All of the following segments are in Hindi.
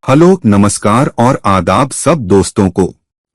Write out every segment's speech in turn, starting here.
हेलो, नमस्कार और आदाब सब दोस्तों को।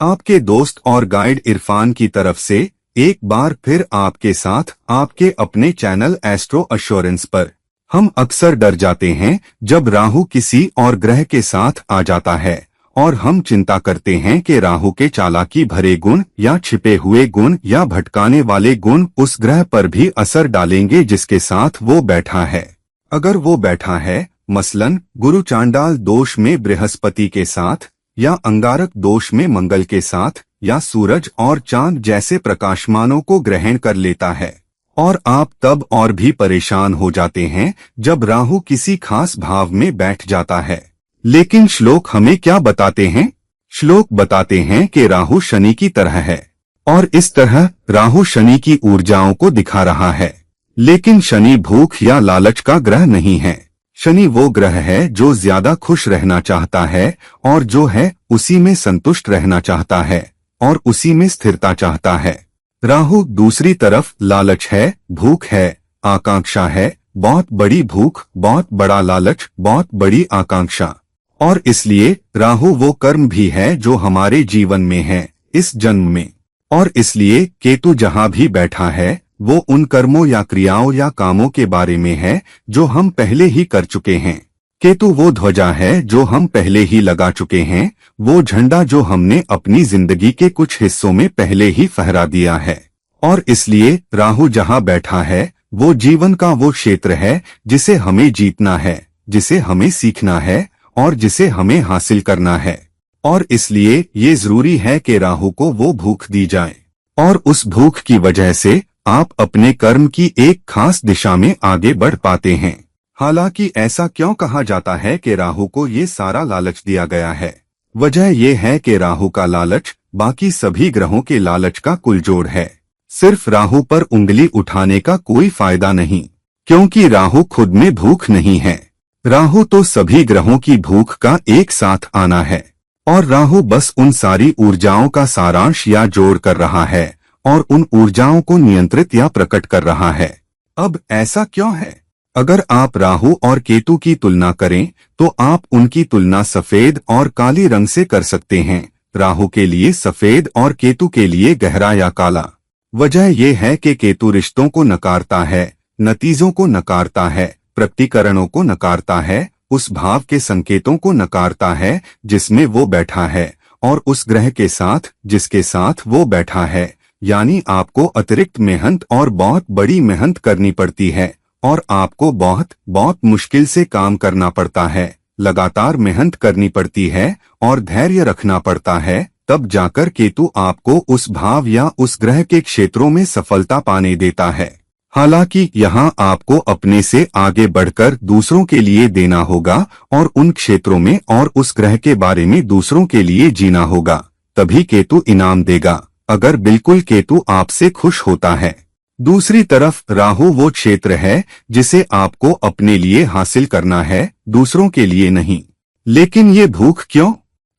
आपके दोस्त और गाइड इरफान की तरफ से एक बार फिर आपके साथ आपके अपने चैनल एस्ट्रो एश्योरेंस पर। हम अक्सर डर जाते हैं जब राहु किसी और ग्रह के साथ आ जाता है और हम चिंता करते हैं कि राहु के चालाकी भरे गुण या छिपे हुए गुण या भटकाने वाले गुण उस ग्रह पर भी असर डालेंगे जिसके साथ वो बैठा है। अगर वो बैठा है मसलन गुरु चांडाल दोष में बृहस्पति के साथ, या अंगारक दोष में मंगल के साथ, या सूरज और चांद जैसे प्रकाशमानों को ग्रहण कर लेता है, और आप तब और भी परेशान हो जाते हैं जब राहु किसी खास भाव में बैठ जाता है। लेकिन श्लोक हमें क्या बताते हैं? श्लोक बताते हैं कि राहु शनि की तरह है, और इस तरह राहु शनि की ऊर्जाओं को दिखा रहा है। लेकिन शनि भूख या लालच का ग्रह नहीं है। शनि वो ग्रह है जो ज्यादा खुश रहना चाहता है और जो है उसी में संतुष्ट रहना चाहता है और उसी में स्थिरता चाहता है। राहु दूसरी तरफ लालच है, भूख है, आकांक्षा है, बहुत बड़ी भूख, बहुत बड़ा लालच, बहुत बड़ी आकांक्षा। और इसलिए राहु वो कर्म भी है जो हमारे जीवन में है इस जन्म में। और इसलिए केतु जहाँ भी बैठा है वो उन कर्मों या क्रियाओं या कामों के बारे में है जो हम पहले ही कर चुके हैं। केतु वो ध्वजा है जो हम पहले ही लगा चुके हैं, वो झंडा जो हमने अपनी जिंदगी के कुछ हिस्सों में पहले ही फहरा दिया है। और इसलिए राहु जहाँ बैठा है वो जीवन का वो क्षेत्र है जिसे हमें जीतना है, जिसे हमें सीखना है और जिसे हमें हासिल करना है। और इसलिए ये जरूरी है कि राहु को वो भूख दी जाए, और उस भूख की वजह से आप अपने कर्म की एक खास दिशा में आगे बढ़ पाते हैं। हालांकि ऐसा क्यों कहा जाता है कि राहु को ये सारा लालच दिया गया है? वजह यह है कि राहु का लालच बाकी सभी ग्रहों के लालच का कुलजोड़ है। सिर्फ राहु पर उंगली उठाने का कोई फायदा नहीं, क्योंकि राहु खुद में भूख नहीं है। राहु तो सभी ग्रहों की भूख का एक साथ आना है, और राहु बस उन सारी ऊर्जाओं का सारांश या जोड़ कर रहा है और उन ऊर्जाओं को नियंत्रित या प्रकट कर रहा है। अब ऐसा क्यों है? अगर आप राहु और केतु की तुलना करें तो आप उनकी तुलना सफेद और काली रंग से कर सकते हैं। राहु के लिए सफेद और केतु के लिए गहरा या काला। वजह यह है कि केतु रिश्तों को नकारता है, नतीजों को नकारता है, प्रकटीकरणों को नकारता है, उस भाव के संकेतों को नकारता है जिसमें वो बैठा है, और उस ग्रह के साथ जिसके साथ वो बैठा है। यानी आपको अतिरिक्त मेहनत और बहुत बड़ी मेहनत करनी पड़ती है, और आपको बहुत मुश्किल से काम करना पड़ता है, लगातार मेहनत करनी पड़ती है और धैर्य रखना पड़ता है, तब जाकर केतु आपको उस भाव या उस ग्रह के क्षेत्रों में सफलता पाने देता है। हालांकि यहाँ आपको अपने से आगे बढ़कर दूसरों के लिए देना होगा और उन क्षेत्रों में और उस ग्रह के बारे में दूसरों के लिए जीना होगा, तभी केतु इनाम देगा, अगर बिल्कुल केतु आपसे खुश होता है। दूसरी तरफ राहु वो क्षेत्र है जिसे आपको अपने लिए हासिल करना है, दूसरों के लिए नहीं। लेकिन ये भूख क्यों?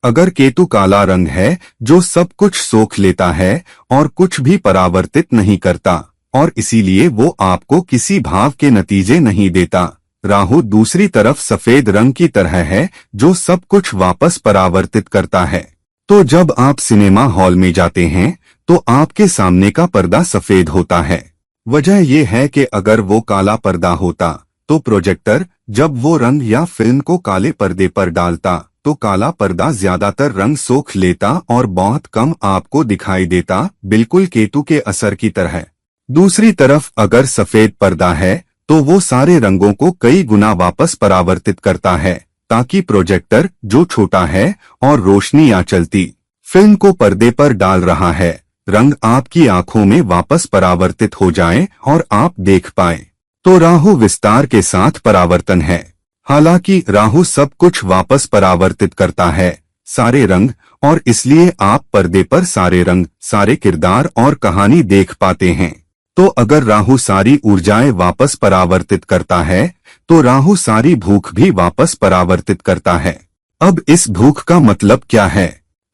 अगर केतु काला रंग है जो सब कुछ सोख लेता है और कुछ भी परावर्तित नहीं करता, और इसीलिए वो आपको किसी भाव के नतीजे नहीं देता। राहु दूसरी तरफ सफेद रंग की तरह है जो सब कुछ वापस परावर्तित करता है। तो जब आप सिनेमा हॉल में जाते हैं तो आपके सामने का पर्दा सफेद होता है। वजह यह है कि अगर वो काला पर्दा होता तो प्रोजेक्टर जब वो रंग या फिल्म को काले पर्दे पर डालता तो काला पर्दा ज्यादातर रंग सोख लेता और बहुत कम आपको दिखाई देता, बिल्कुल केतु के असर की तरह। दूसरी तरफ अगर सफेद पर्दा है तो वो सारे रंगों को कई गुना वापस परावर्तित करता है, ताकि प्रोजेक्टर जो छोटा है और रोशनी या चलती फिल्म को पर्दे पर डाल रहा है, रंग आपकी आंखों में वापस परावर्तित हो जाएं और आप देख पाएं। तो राहु विस्तार के साथ परावर्तन है। हालांकि राहु सब कुछ वापस परावर्तित करता है, सारे रंग, और इसलिए आप पर्दे पर सारे रंग, सारे किरदार और कहानी देख पाते हैं। तो अगर राहु सारी ऊर्जाएं वापस परावर्तित करता है तो राहु सारी भूख भी वापस परावर्तित करता है। अब इस भूख का मतलब क्या है?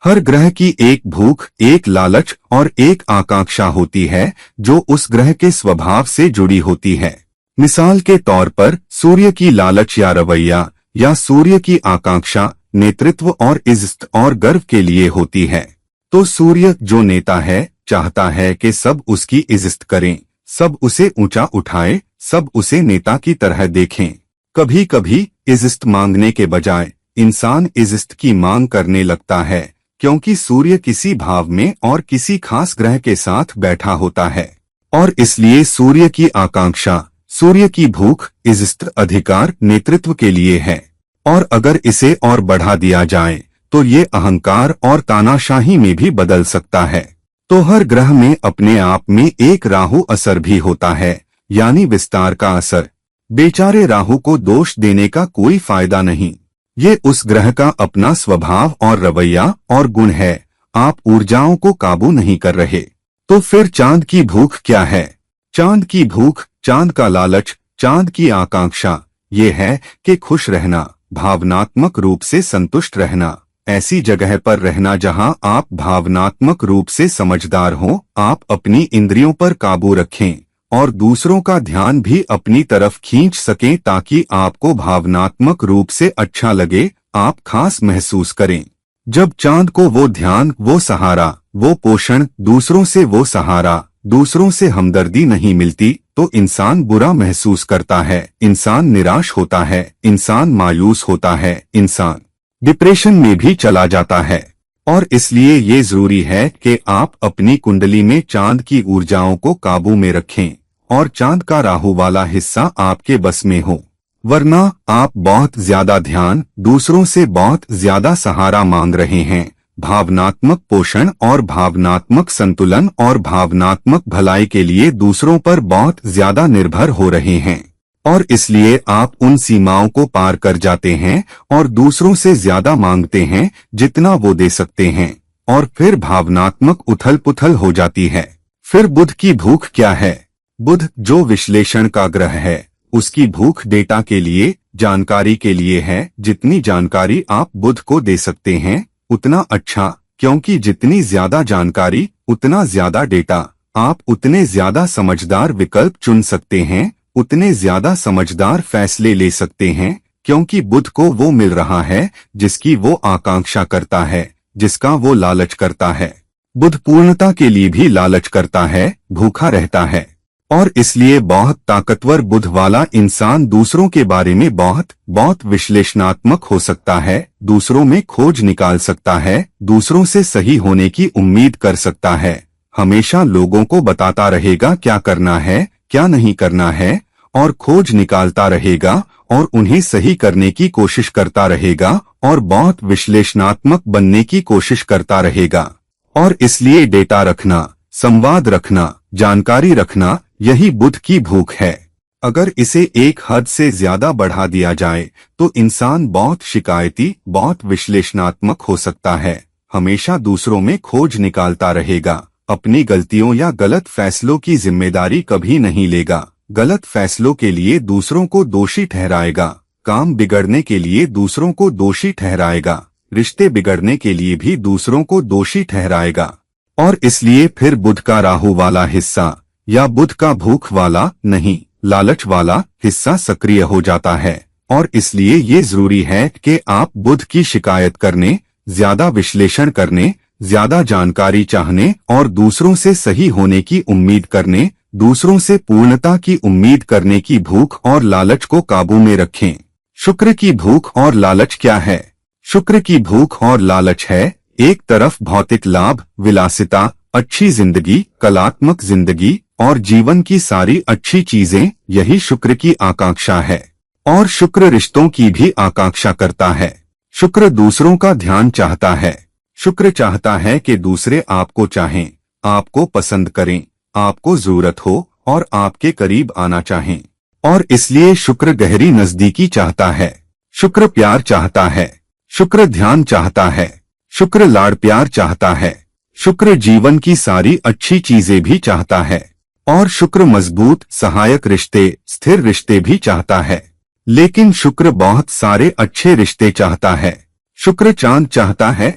हर ग्रह की एक भूख, एक लालच और एक आकांक्षा होती है जो उस ग्रह के स्वभाव से जुड़ी होती है। मिसाल के तौर पर सूर्य की लालच या रवैया या सूर्य की आकांक्षा नेतृत्व और इज्जत और गर्व के लिए होती है। तो सूर्य जो नेता है चाहता है कि सब उसकी इज्जत करें, सब उसे ऊंचा उठाए, सब उसे नेता की तरह देखें। कभी कभी इज्जत मांगने के बजाय इंसान इज्जत की मांग करने लगता है, क्योंकि सूर्य किसी भाव में और किसी खास ग्रह के साथ बैठा होता है, और इसलिए सूर्य की आकांक्षा, सूर्य की भूख इज्जत, अधिकार, नेतृत्व के लिए है। और अगर इसे और बढ़ा दिया जाए तो ये अहंकार और तानाशाही में भी बदल सकता है। तो हर ग्रह में अपने आप में एक राहु असर भी होता है, यानी विस्तार का असर। बेचारे राहु को दोष देने का कोई फायदा नहीं, ये उस ग्रह का अपना स्वभाव और रवैया और गुण है। आप ऊर्जाओं को काबू नहीं कर रहे। तो फिर चांद की भूख क्या है? चांद की भूख, चांद का लालच, चांद की आकांक्षा ये है कि खुश रहना, भावनात्मक रूप से संतुष्ट रहना, ऐसी जगह पर रहना जहां आप भावनात्मक रूप से समझदार हों, आप अपनी इंद्रियों पर काबू रखें और दूसरों का ध्यान भी अपनी तरफ खींच सकें, ताकि आपको भावनात्मक रूप से अच्छा लगे, आप खास महसूस करें। जब चांद को वो ध्यान, वो सहारा, वो पोषण, दूसरों से वो सहारा, दूसरों से हमदर्दी नहीं मिलती, तो इंसान बुरा महसूस करता है, इंसान निराश होता है, इंसान मायूस होता है, इंसान डिप्रेशन में भी चला जाता है। और इसलिए ये जरूरी है कि आप अपनी कुंडली में चांद की ऊर्जाओं को काबू में रखें और चांद का राहु वाला हिस्सा आपके बस में हो, वरना आप बहुत ज्यादा ध्यान, दूसरों से बहुत ज्यादा सहारा मांग रहे हैं, भावनात्मक पोषण और भावनात्मक संतुलन और भावनात्मक भलाई के लिए दूसरों पर बहुत ज्यादा निर्भर हो रहे हैं, और इसलिए आप उन सीमाओं को पार कर जाते हैं और दूसरों से ज्यादा मांगते हैं जितना वो दे सकते हैं, और फिर भावनात्मक उथल पुथल हो जाती है। फिर बुध की भूख क्या है? बुध जो विश्लेषण का ग्रह है, उसकी भूख डेटा के लिए, जानकारी के लिए है। जितनी जानकारी आप बुध को दे सकते हैं उतना अच्छा, क्योंकि जितनी ज्यादा जानकारी उतना ज्यादा डेटा, आप उतने ज्यादा समझदार विकल्प चुन सकते हैं, उतने ज्यादा समझदार फैसले ले सकते हैं, क्योंकि बुध को वो मिल रहा है जिसकी वो आकांक्षा करता है, जिसका वो लालच करता है। बुध पूर्णता के लिए भी लालच करता है, भूखा रहता है, और इसलिए बहुत ताकतवर बुध वाला इंसान दूसरों के बारे में बहुत विश्लेषणात्मक हो सकता है, दूसरों में खोज निकाल सकता है, दूसरों से सही होने की उम्मीद कर सकता है, हमेशा लोगों को बताता रहेगा क्या करना है, क्या नहीं करना है, और खोज निकालता रहेगा और उन्हें सही करने की कोशिश करता रहेगा, और बहुत विश्लेषणात्मक बनने की कोशिश करता रहेगा। और इसलिए डेटा रखना, संवाद रखना, जानकारी रखना, यही बुध की भूख है। अगर इसे एक हद से ज्यादा बढ़ा दिया जाए तो इंसान बहुत शिकायती, बहुत विश्लेषणात्मक हो सकता है, हमेशा दूसरों में खोज निकालता रहेगा, अपनी गलतियों या गलत फैसलों की जिम्मेदारी कभी नहीं लेगा, गलत फैसलों के लिए दूसरों को दोषी ठहराएगा, काम बिगड़ने के लिए दूसरों को दोषी ठहराएगा, रिश्ते बिगड़ने के लिए भी दूसरों को दोषी ठहराएगा। और इसलिए फिर बुध का राहु वाला हिस्सा या बुध का भूख वाला नहीं, लालच वाला हिस्सा सक्रिय हो जाता है, और इसलिए ये जरूरी है कि आप बुध की शिकायत करने, ज्यादा विश्लेषण करने, ज्यादा जानकारी चाहने और दूसरों से सही होने की उम्मीद करने, दूसरों से पूर्णता की उम्मीद करने की भूख और लालच को काबू में रखें। शुक्र की भूख और लालच क्या है? शुक्र की भूख और लालच है, एक तरफ भौतिक लाभ, विलासिता, अच्छी जिंदगी, कलात्मक जिंदगी और जीवन की सारी अच्छी चीजें, यही शुक्र की आकांक्षा है। और शुक्र रिश्तों की भी आकांक्षा करता है। शुक्र दूसरों का ध्यान चाहता है। शुक्र चाहता है कि दूसरे आपको चाहें, आपको पसंद करें, आपको जरूरत हो और आपके करीब आना चाहें। और इसलिए शुक्र गहरी नजदीकी चाहता है। शुक्र प्यार चाहता है। शुक्र ध्यान चाहता है। शुक्र लाड़ प्यार चाहता है। शुक्र जीवन की सारी अच्छी चीजें भी चाहता है। और शुक्र मजबूत, सहायक रिश्ते, स्थिर रिश्ते भी चाहता है। लेकिन शुक्र बहुत सारे अच्छे रिश्ते चाहता है। शुक्र चांद चाहता है।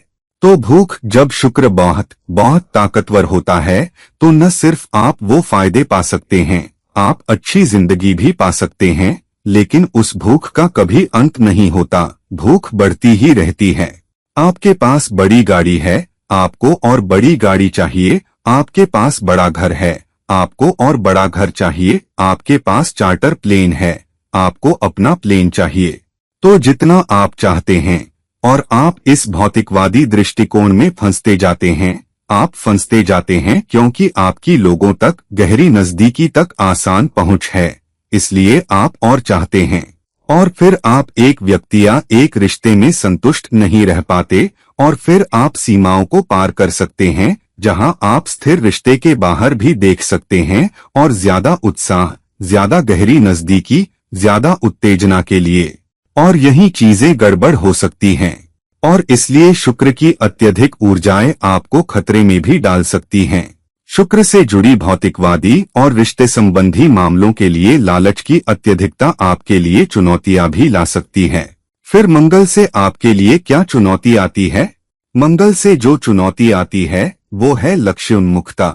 तो भूख, जब शुक्र बहुत ताकतवर होता है तो न सिर्फ आप वो फायदे पा सकते हैं, आप अच्छी जिंदगी भी पा सकते हैं, लेकिन उस भूख का कभी अंत नहीं होता, भूख बढ़ती ही रहती है। आपके पास बड़ी गाड़ी है, आपको और बड़ी गाड़ी चाहिए। आपके पास बड़ा घर है, आपको और बड़ा घर चाहिए। आपके पास चार्टर प्लेन है, आपको अपना प्लेन चाहिए। तो जितना आप चाहते हैं, और आप इस भौतिकवादी दृष्टिकोण में फंसते जाते हैं। आप फंसते जाते हैं क्योंकि आपकी लोगों तक गहरी नजदीकी तक आसान पहुंच है, इसलिए आप और चाहते हैं। और फिर आप एक व्यक्ति या एक रिश्ते में संतुष्ट नहीं रह पाते, और फिर आप सीमाओं को पार कर सकते हैं, जहां आप स्थिर रिश्ते के बाहर भी देख सकते हैं, और ज्यादा उत्साह, ज्यादा गहरी नजदीकी, ज्यादा उत्तेजना के लिए। और यही चीजें गड़बड़ हो सकती हैं, और इसलिए शुक्र की अत्यधिक ऊर्जाएं आपको खतरे में भी डाल सकती हैं। शुक्र से जुड़ी भौतिकवादी और रिश्ते संबंधी मामलों के लिए लालच की अत्यधिकता आपके लिए चुनौतियां भी ला सकती है। फिर मंगल से आपके लिए क्या चुनौती आती है? मंगल से जो चुनौती आती है वो है लक्ष्य उन्मुखता।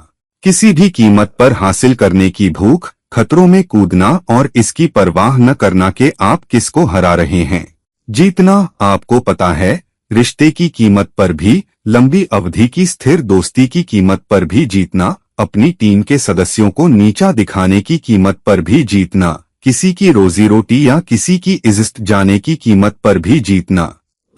किसी भी कीमत पर हासिल करने की भूख, खतरों में कूदना और इसकी परवाह न करना कि आप किसको हरा रहे हैं। जीतना, आपको पता है, रिश्ते की कीमत पर भी, लंबी अवधि की स्थिर दोस्ती की कीमत पर भी जीतना, अपनी टीम के सदस्यों को नीचा दिखाने की कीमत पर भी जीतना, किसी की रोजी रोटी या किसी की इज्जत जाने की कीमत पर भी जीतना।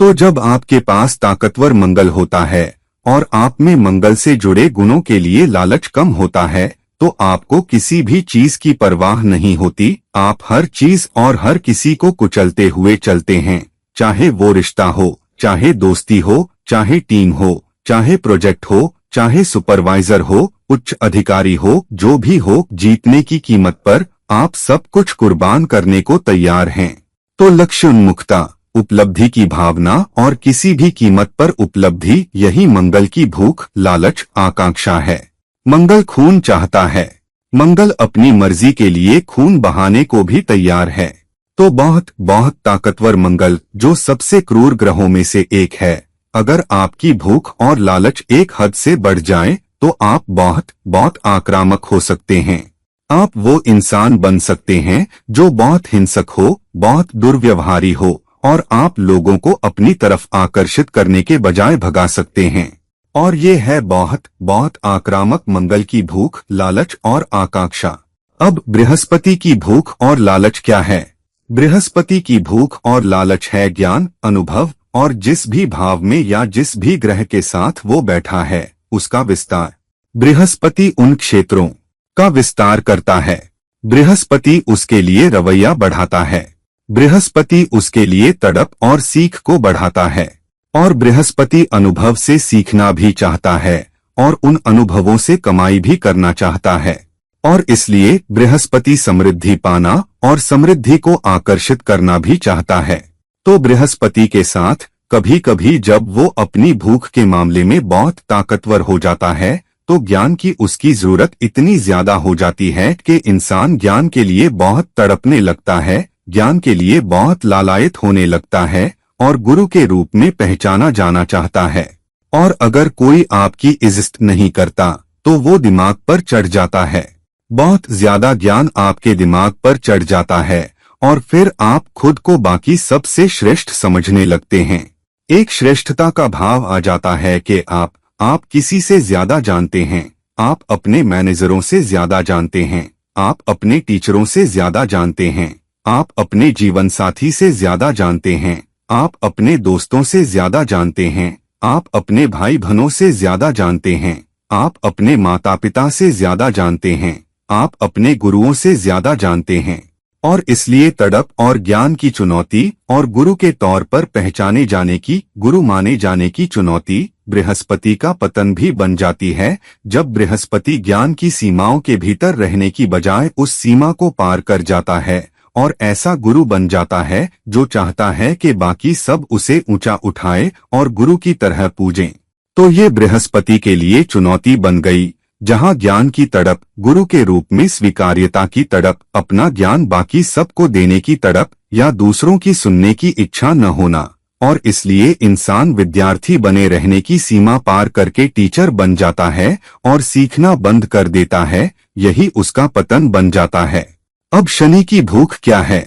तो जब आपके पास ताकतवर मंगल होता है और आप में मंगल से जुड़े गुणों के लिए लालच कम होता है, तो आपको किसी भी चीज की परवाह नहीं होती। आप हर चीज और हर किसी को कुचलते हुए चलते हैं, चाहे वो रिश्ता हो, चाहे दोस्ती हो, चाहे टीम हो, चाहे प्रोजेक्ट हो, चाहे सुपरवाइजर हो, उच्च अधिकारी हो, जो भी हो, जीतने की कीमत पर आप सब कुछ कुर्बान करने को तैयार हैं। तो लक्ष्य उन्मुखता, उपलब्धि की भावना और किसी भी कीमत पर उपलब्धि, यही मंगल की भूख, लालच, आकांक्षा है। मंगल खून चाहता है। मंगल अपनी मर्जी के लिए खून बहाने को भी तैयार है। तो बहुत बहुत ताकतवर मंगल, जो सबसे क्रूर ग्रहों में से एक है, अगर आपकी भूख और लालच एक हद से बढ़ जाए तो आप बहुत बहुत आक्रामक हो सकते हैं। आप वो इंसान बन सकते हैं जो बहुत हिंसक हो, बहुत दुर्व्यवहारी हो, और आप लोगों को अपनी तरफ आकर्षित करने के बजाय भगा सकते हैं। और ये है बहुत बहुत आक्रामक मंगल की भूख, लालच और आकांक्षा। अब बृहस्पति की भूख और लालच क्या है? बृहस्पति की भूख और लालच है ज्ञान, अनुभव, और जिस भी भाव में या जिस भी ग्रह के साथ वो बैठा है उसका विस्तार। बृहस्पति उन क्षेत्रों का विस्तार करता है। बृहस्पति उसके लिए रवैया बढ़ाता है। बृहस्पति उसके लिए तड़प और सीख को बढ़ाता है। और बृहस्पति अनुभव से सीखना भी चाहता है और उन अनुभवों से कमाई भी करना चाहता है। और इसलिए बृहस्पति समृद्धि पाना और समृद्धि को आकर्षित करना भी चाहता है। तो बृहस्पति के साथ कभी कभी जब वो अपनी भूख के मामले में बहुत ताकतवर हो जाता है, तो ज्ञान की उसकी जरूरत इतनी ज्यादा हो जाती है कि इंसान ज्ञान के लिए बहुत तड़पने लगता है, ज्ञान के लिए बहुत लालायित होने लगता है और गुरु के रूप में पहचाना जाना चाहता है। और अगर कोई आपकी इज्जत नहीं करता तो वो दिमाग पर चढ़ जाता है। बहुत ज्यादा ज्ञान आपके दिमाग पर चढ़ जाता है और फिर आप खुद को बाकी सबसे श्रेष्ठ समझने लगते हैं। एक श्रेष्ठता का भाव आ जाता है कि आप किसी से ज्यादा जानते हैं, आप अपने मैनेजरों से ज्यादा जानते हैं, आप अपने टीचरों से ज्यादा जानते हैं, आप अपने जीवन साथी से ज्यादा जानते हैं, आप अपने दोस्तों से ज्यादा जानते हैं, आप अपने भाई बहनों से ज्यादा जानते हैं, आप अपने माता पिता से ज्यादा जानते हैं, आप अपने गुरुओं से ज्यादा जानते हैं। और इसलिए तड़प और ज्ञान की चुनौती और गुरु के तौर पर पहचाने जाने की, गुरु माने जाने की चुनौती बृहस्पति का पतन भी बन जाती है, जब बृहस्पति ज्ञान की सीमाओं के भीतर रहने की बजाय उस सीमा को पार कर जाता है और ऐसा गुरु बन जाता है जो चाहता है कि बाकी सब उसे ऊंचा उठाए और गुरु की तरह पूजें। तो ये बृहस्पति के लिए चुनौती बन गई, जहां ज्ञान की तड़प, गुरु के रूप में स्वीकार्यता की तड़प, अपना ज्ञान बाकी सबको देने की तड़प या दूसरों की सुनने की इच्छा न होना, और इसलिए इंसान विद्यार्थी बने रहने की सीमा पार करके टीचर बन जाता है और सीखना बंद कर देता है। यही उसका पतन बन जाता है। अब शनि की भूख क्या है?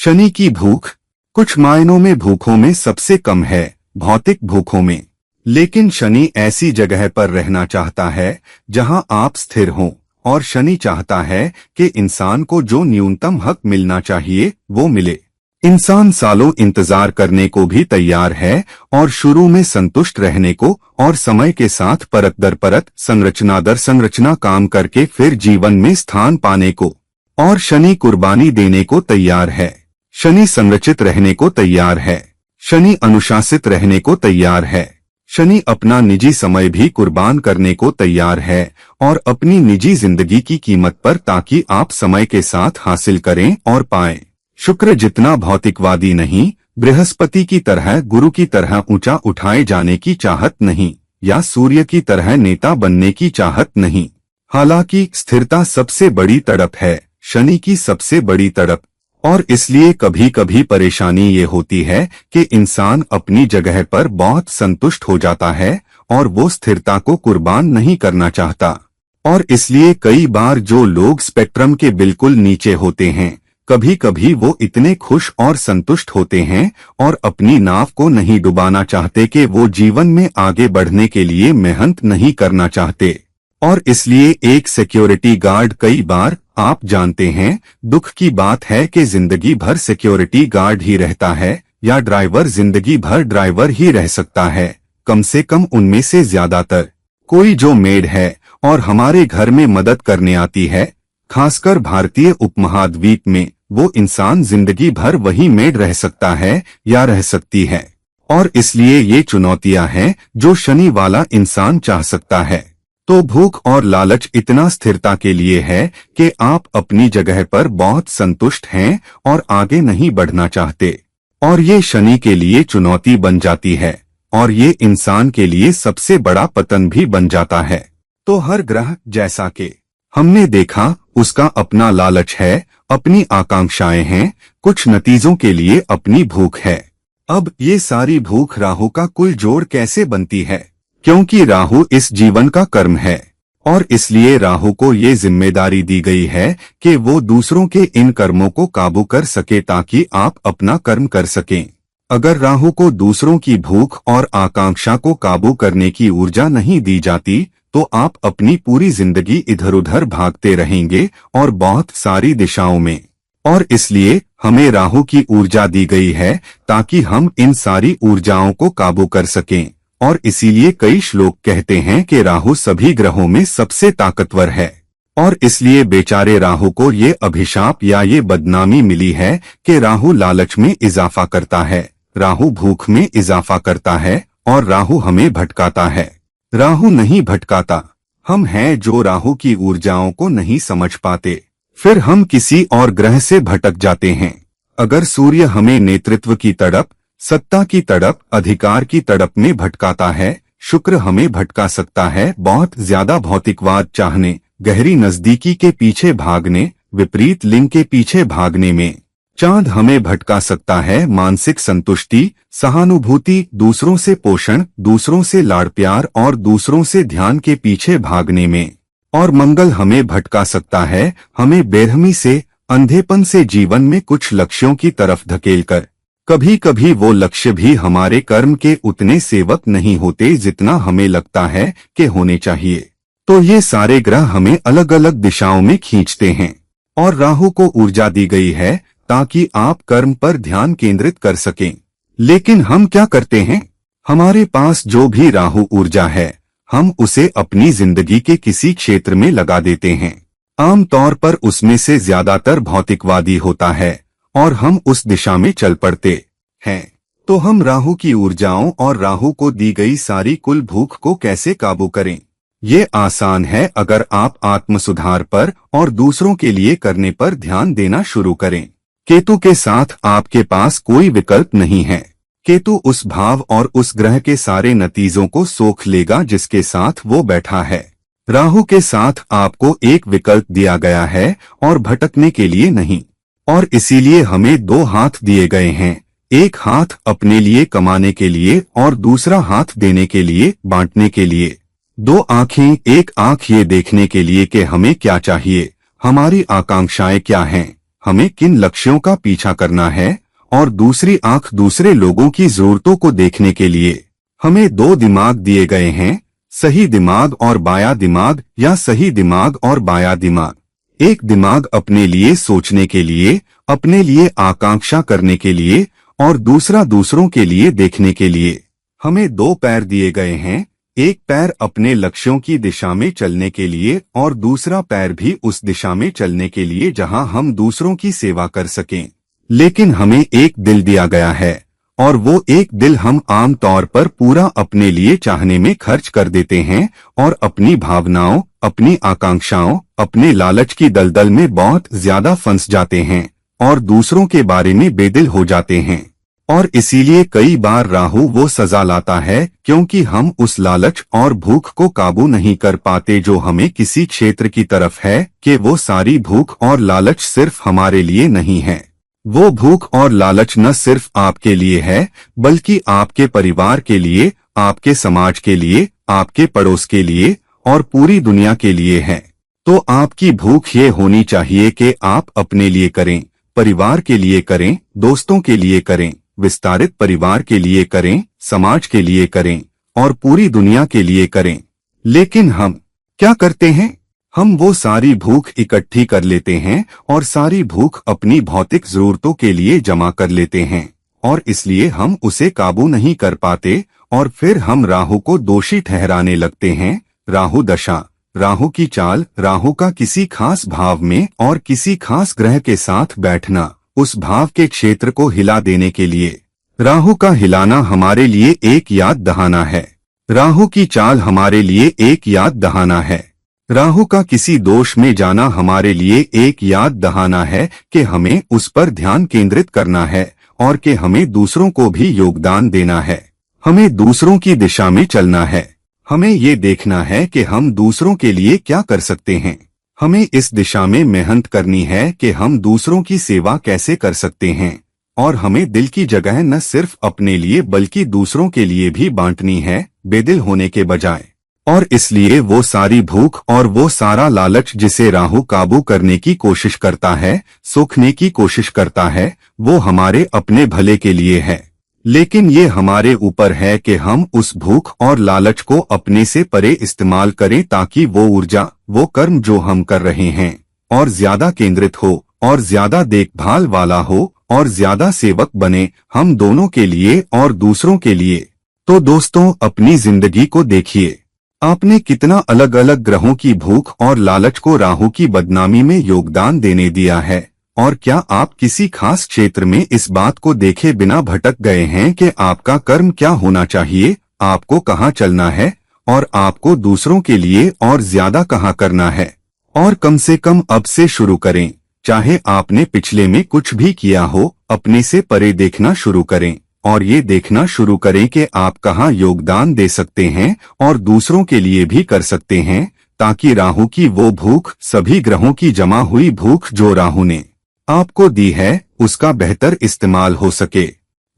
शनि की भूख कुछ मायनों में भूखों में सबसे कम है, भौतिक भूखों में। लेकिन शनि ऐसी जगह पर रहना चाहता है जहां आप स्थिर हों, और शनि चाहता है कि इंसान को जो न्यूनतम हक मिलना चाहिए वो मिले। इंसान सालों इंतजार करने को भी तैयार है, और शुरू में संतुष्ट रहने को, और समय के साथ परत दर परत, संरचना दर संरचना काम करके फिर जीवन में स्थान पाने को। और शनि कुर्बानी देने को तैयार है। शनि संरचित रहने को तैयार है। शनि अनुशासित रहने को तैयार है। शनि अपना निजी समय भी कुर्बान करने को तैयार है, और अपनी निजी जिंदगी की कीमत पर, ताकि आप समय के साथ हासिल करें और पाएं। शुक्र जितना भौतिकवादी नहीं, बृहस्पति की तरह, गुरु की तरह ऊंचा उठाए जाने की चाहत नहीं, या सूर्य की तरह नेता बनने की चाहत नहीं। हालांकि स्थिरता सबसे बड़ी तड़प है, शनि की सबसे बड़ी तड़प। और इसलिए कभी कभी परेशानी ये होती है कि इंसान अपनी जगह पर बहुत संतुष्ट हो जाता है, और वो स्थिरता को कुर्बान नहीं करना चाहता। और इसलिए कई बार जो लोग स्पेक्ट्रम के बिल्कुल नीचे होते हैं, कभी कभी वो इतने खुश और संतुष्ट होते हैं और अपनी नाव को नहीं डुबाना चाहते कि वो जीवन में आगे बढ़ने के लिए मेहनत नहीं करना चाहते। और इसलिए एक सिक्योरिटी गार्ड, कई बार आप जानते हैं, दुख की बात है कि जिंदगी भर सिक्योरिटी गार्ड ही रहता है, या ड्राइवर जिंदगी भर ड्राइवर ही रह सकता है, कम से कम उनमें से ज्यादातर। कोई जो मेड है और हमारे घर में मदद करने आती है, खासकर भारतीय उपमहाद्वीप में, वो इंसान जिंदगी भर वही मेड रह सकता है या रह सकती है। और इसलिए ये चुनौतियां हैं जो शनि वाला इंसान चाह सकता है। तो भूख और लालच इतना स्थिरता के लिए है कि आप अपनी जगह पर बहुत संतुष्ट हैं और आगे नहीं बढ़ना चाहते, और ये शनि के लिए चुनौती बन जाती है, और ये इंसान के लिए सबसे बड़ा पतन भी बन जाता है। तो हर ग्रह, जैसा कि हमने देखा, उसका अपना लालच है, अपनी आकांक्षाएं हैं, कुछ नतीजों के लिए अपनी भूख है। अब ये सारी भूख राहु का कुल जोड़ कैसे बनती है? क्योंकि राहु इस जीवन का कर्म है, और इसलिए राहु को ये जिम्मेदारी दी गई है कि वो दूसरों के इन कर्मों को काबू कर सके, ताकि आप अपना कर्म कर सकें। अगर राहु को दूसरों की भूख और आकांक्षा को काबू करने की ऊर्जा नहीं दी जाती, तो आप अपनी पूरी जिंदगी इधर उधर भागते रहेंगे, और बहुत सारी दिशाओं में। और इसलिए हमें राहु की ऊर्जा दी गई है ताकि हम इन सारी ऊर्जाओं को काबू कर सकें। और इसीलिए कई श्लोक कहते हैं कि राहु सभी ग्रहों में सबसे ताकतवर है। और इसलिए बेचारे राहु को ये अभिशाप या ये बदनामी मिली है कि राहु लालच में इजाफा करता है, राहु भूख में इजाफा करता है, और राहु हमें भटकाता है। राहु नहीं भटकाता, हम हैं जो राहु की ऊर्जाओं को नहीं समझ पाते, फिर हम किसी और ग्रह से भटक जाते हैं। अगर सूर्य हमें नेतृत्व की तड़प, सत्ता की तड़प, अधिकार की तड़प में भटकाता है, शुक्र हमें भटका सकता है बहुत ज्यादा भौतिकवाद चाहने, गहरी नजदीकी के पीछे भागने, विपरीत लिंग के पीछे भागने में। चांद हमें भटका सकता है मानसिक संतुष्टि, सहानुभूति, दूसरों से पोषण, दूसरों से लाड़ प्यार और दूसरों से ध्यान के पीछे भागने में। और मंगल हमें भटका सकता है हमें बेरहमी से, अंधेपन से जीवन में कुछ लक्ष्यों की तरफ धकेलकर। कभी कभी वो लक्ष्य भी हमारे कर्म के उतने सेवक नहीं होते जितना हमें लगता है कि होने चाहिए। तो ये सारे ग्रह हमें अलग अलग दिशाओं में खींचते हैं, और राहु को ऊर्जा दी गई है ताकि आप कर्म पर ध्यान केंद्रित कर सकें। लेकिन हम क्या करते हैं? हमारे पास जो भी राहु ऊर्जा है, हम उसे अपनी जिंदगी के किसी क्षेत्र में लगा देते हैं। आमतौर पर उसमें से ज्यादातर भौतिकवादी होता है, और हम उस दिशा में चल पड़ते हैं। तो हम राहु की ऊर्जाओं और राहु को दी गई सारी कुल भूख को कैसे काबू करें? ये आसान है अगर आप आत्म सुधार पर और दूसरों के लिए करने पर ध्यान देना शुरू करें। केतु के साथ आपके पास कोई विकल्प नहीं है। केतु उस भाव और उस ग्रह के सारे नतीजों को सोख लेगा जिसके साथ वो बैठा है। राहु के साथ आपको एक विकल्प दिया गया है और भटकने के लिए नहीं। और इसीलिए हमें दो हाथ दिए गए हैं, एक हाथ अपने लिए कमाने के लिए और दूसरा हाथ देने के लिए, बांटने के लिए। दो आंखें, एक आंख ये देखने के लिए कि हमें क्या चाहिए, हमारी आकांक्षाएं क्या हैं, हमें किन लक्ष्यों का पीछा करना है, और दूसरी आंख दूसरे लोगों की जरूरतों को देखने के लिए। हमें दो दिमाग दिए गए हैं, सही दिमाग और बायां दिमाग, या सही दिमाग और बायां दिमाग। एक दिमाग अपने लिए सोचने के लिए, अपने लिए आकांक्षा करने के लिए, और दूसरा दूसरों के लिए देखने के लिए। हमें दो पैर दिए गए हैं, एक पैर अपने लक्ष्यों की दिशा में चलने के लिए और दूसरा पैर भी उस दिशा में चलने के लिए जहां हम दूसरों की सेवा कर सकें। लेकिन हमें एक दिल दिया गया है, और वो एक दिल हम आम तौर पर पूरा अपने लिए चाहने में खर्च कर देते हैं और अपनी भावनाओं, अपनी आकांक्षाओं, अपने लालच की दलदल में बहुत ज्यादा फंस जाते हैं और दूसरों के बारे में बेदिल हो जाते हैं। और इसीलिए कई बार राहु वो सजा लाता है, क्योंकि हम उस लालच और भूख को काबू नहीं कर पाते जो हमें किसी क्षेत्र की तरफ है, कि वो सारी भूख और लालच सिर्फ हमारे लिए नहीं है। वो भूख और लालच न सिर्फ आपके लिए है, बल्कि आपके परिवार के लिए, आपके समाज के लिए, आपके पड़ोस के लिए और पूरी दुनिया के लिए है। तो आपकी भूख ये होनी चाहिए कि आप अपने लिए करें, परिवार के लिए करें, दोस्तों के लिए करें, विस्तारित परिवार के लिए करें, समाज के लिए करें और पूरी दुनिया के लिए करें। लेकिन हम क्या करते हैं? हम वो सारी भूख इकट्ठी कर लेते हैं और सारी भूख अपनी भौतिक जरूरतों के लिए जमा कर लेते हैं, और इसलिए हम उसे काबू नहीं कर पाते और फिर हम राहु को दोषी ठहराने लगते हैं। राहु दशा, राहु की चाल, राहु का किसी खास भाव में और किसी खास ग्रह के साथ बैठना, उस भाव के क्षेत्र को हिला देने के लिए। राहु का हिलाना हमारे लिए एक याद दहाना है। राहु की चाल हमारे लिए एक याद दहाना है। राहु का किसी दोष में जाना हमारे लिए एक याद दहाना है कि हमें उस पर ध्यान केंद्रित करना है और कि हमें दूसरों को भी योगदान देना है। हमें दूसरों की दिशा में चलना है। हमें ये देखना है कि हम दूसरों के लिए क्या कर सकते हैं। हमें इस दिशा में मेहनत करनी है कि हम दूसरों की सेवा कैसे कर सकते हैं, और हमें दिल की जगह न सिर्फ अपने लिए बल्कि दूसरों के लिए भी बांटनी है, बेदिल होने के बजाय। और इसलिए वो सारी भूख और वो सारा लालच जिसे राहु काबू करने की कोशिश करता है, सोखने की कोशिश करता है, वो हमारे अपने भले के लिए है। लेकिन ये हमारे ऊपर है कि हम उस भूख और लालच को अपने से परे इस्तेमाल करें, ताकि वो ऊर्जा, वो कर्म जो हम कर रहे हैं और ज्यादा केंद्रित हो और ज्यादा देखभाल वाला हो और ज्यादा सेवक बने, हम दोनों के लिए और दूसरों के लिए। तो दोस्तों, अपनी जिंदगी को देखिए, आपने कितना अलग अलग ग्रहों की भूख और लालच को राहु की बदनामी में योगदान देने दिया है। और क्या आप किसी खास क्षेत्र में इस बात को देखे बिना भटक गए हैं कि आपका कर्म क्या होना चाहिए, आपको कहाँ चलना है और आपको दूसरों के लिए और ज्यादा कहाँ करना है? और कम से कम अब से शुरू करें। चाहे आपने पिछले में कुछ भी किया हो, अपने से परे देखना शुरू करें और ये देखना शुरू करें कि आप कहाँ योगदान दे सकते हैं और दूसरों के लिए भी कर सकते हैं, ताकि राहु की वो भूख, सभी ग्रहों की जमा हुई भूख जो राहु ने आपको दी है, उसका बेहतर इस्तेमाल हो सके।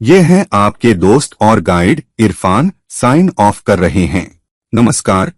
ये हैं आपके दोस्त और गाइड इरफान, साइन ऑफ कर रहे हैं। नमस्कार।